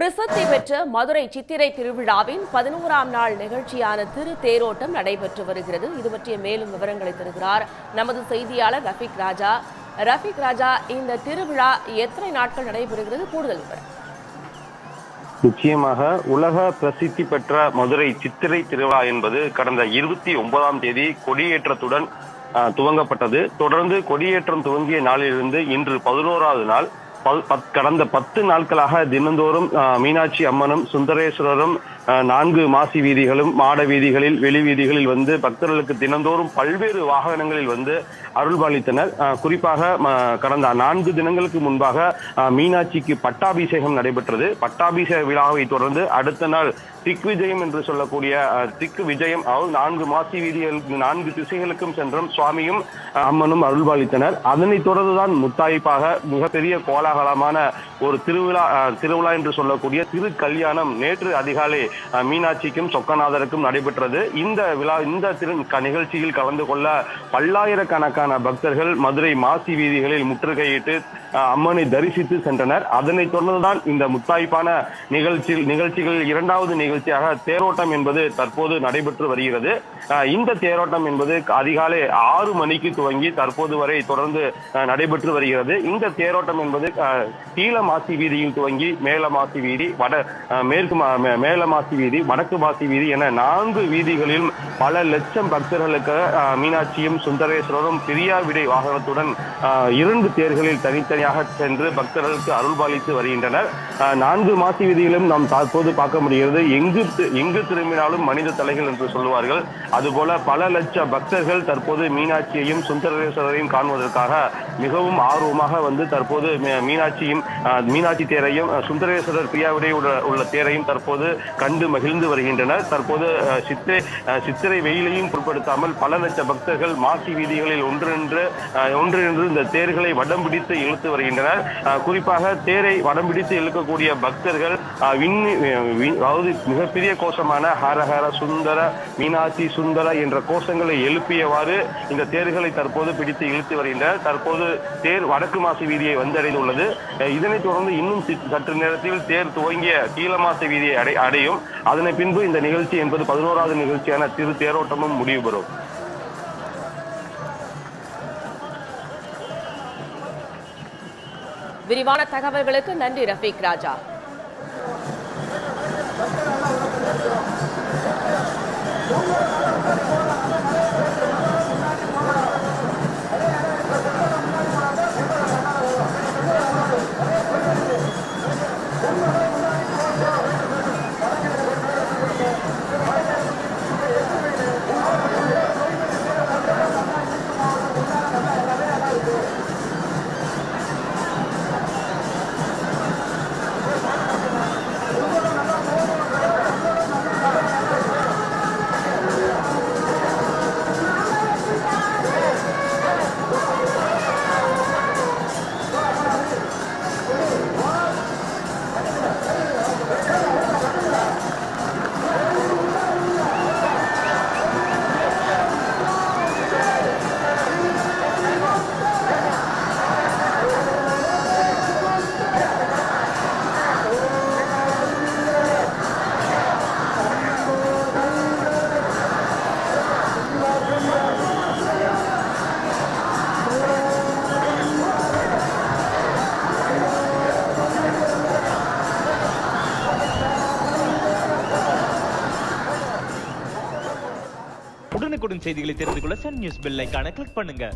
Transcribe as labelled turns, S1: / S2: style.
S1: பிரசித்தி பெற்ற மதுரை சித்திரை திருவிழாவின் 11ஆம் நாள் நிகழ்ச்சியான திரு தேரோட்டம் நடைபெற்று வருகிறது. இது பற்றிய மேலும் விவரங்களை தருகிறார் நமது செய்தியாளர் ரஃபீக் ராஜா. ரஃபீக் ராஜா, இந்த திருவிழா எத்தனை நாட்கள் நடைபெறுகிறது? கூடுதல் விவரம்.
S2: நிச்சயமாக உலக பிரசித்தி பெற்ற மதுரை சித்திரை திருவிழா என்பது கடந்த 29ஆம் தேதி கொடியேற்றத்துடன் துவங்கப்பட்டது. தொடர்ந்து கொடியேற்றம் துவங்கிய நாளிலிருந்து இன்று 11வது நாள். கடந்த 10 நாட்களாக தினந்தோறும் மீனாட்சி அம்மனும் சுந்தரேஸ்வரரும் 4 மாசி வீதிகளும் மாட வீதிகளில் வெளி வீதிகளில் வந்து பக்தர்களுக்கு தினந்தோறும் பல்வேறு வாகனங்களில் வந்து அருள்பாலித்தனர். குறிப்பாக கடந்த 4 தினங்களுக்கு முன்பாக மீனாட்சிக்கு பட்டாபிஷேகம் நடைபெற்றது. பட்டாபிஷேக விழாவை தொடர்ந்து அடுத்த நாள் திக் விஜயம் என்று சொல்லக்கூடிய திக்கு விஜயம், அதாவது 4 மாசி வீதிகளுக்கு 4 திசைகளுக்கும் சென்றும் சுவாமியும் அம்மனும் அருள்பாலித்தனர். அதனைத் தொடர்ந்துதான் முத்தாய்ப்பாக மிகப்பெரிய கோலாகலமான ஒரு திருவிழா என்று சொல்லக்கூடிய திரு கல்யாணம் நேற்று அதிகாலை மீனாட்சிக்கும் சொக்கநாதருக்கும் நடைபெற்றது. இந்த நிகழ்ச்சியில் கலந்து கொள்ள பல்லாயிரக்கணக்கான பக்தர்கள் மதுரை மாசி வீதிகளில் முற்றுகையிட்டு அம்மனை தரிசித்து சென்றனர். அதனைத் தொடர்ந்துதான் இந்த முத்தாய்ப்பான நிகழ்ச்சிகள் இரண்டாவது நிகழ்ச்சியாக தேரோட்டம் என்பது தற்போது நடைபெற்று வருகிறது. இந்த தேரோட்டம் என்பது அதிகாலை 6 மணிக்கு துவங்கி தற்போது வரை தொடர்ந்து நடைபெற்று வருகிறது. இந்த தேரோட்டம் என்பது கீழ மாசி வீதியில் துவங்கி மேல மாசி வீதி, மேல மாசி வீதி, வடக்கு மாசி வீதி என 4 வீதிகளில் பல லட்சம் பக்தர்களுக்கு மீனாட்சியும் சுந்தரேஸ்வரரும் பெரியார் விடை வாகனத்துடன் 2 தேர்களில் தனித்தனியாக சென்று பக்தர்களுக்கு அருள்பாலித்து வருகின்றனர். 4 மாசி வீதியிலும் நாம் தற்போது பார்க்க முடிகிறது. எங்கு திரும்பினாலும் மனித தலைகள் என்று சொல்லுவார்கள். அதுபோல பல லட்சம் பக்தர்கள் தற்போது மீனாட்சியையும் சுந்தரேஸ்வரரையும் காணுவதற்காக மிகவும் ஆர்வமாக வந்து தற்போது மீனாட்சி தேரையும் சுந்தரேஸ்வரர் பிரியாவிடை உள்ள தேரையும் தற்போது கண்டு மகிழ்ந்து வருகின்றனர். தற்போது சித்திரை வெயிலையும் பொருட்படுத்தாமல் பல லட்சம் பக்தர்கள் மாசி வீதிகளில் ஒன்று இந்த தேர்களை வடம் பிடித்து இழுத்து வருகின்றனர். குறிப்பாக தேரை வடம் பிடித்து இழுக்கக்கூடிய பக்தர்கள் அதாவது மிகப்பெரிய கோஷமான ஹரஹர சுந்தர மீனாட்சி சுந்தர என்ற கோஷங்களை எழுப்பியவாறு இந்த தேர்களை தற்போது பிடித்து இழுத்து வருகின்றனர். தற்போது தேர் வடக்கு மாசி வீதியை வந்தடைந்துள்ளது. இதனைத் தொடர்ந்து இன்னும் சற்று நேரத்தில் தேர் துவங்கிய கீழமாசி வீதியை அடையும். அதனை பின்பு இந்த நிகழ்ச்சி என்பது 11வது நிகழ்ச்சியான திரு தேரோட்டமும் முடிவு பெறும்.
S1: விரிவான தகவல்களுக்கு நன்றி ரஃபீக் ராஜா.
S3: உடனுக்குடன் செய்திகளை தெரிந்து கொள்ள சன் நியூஸ் பெல் ஐகானை கிளிக் பண்ணுங்க.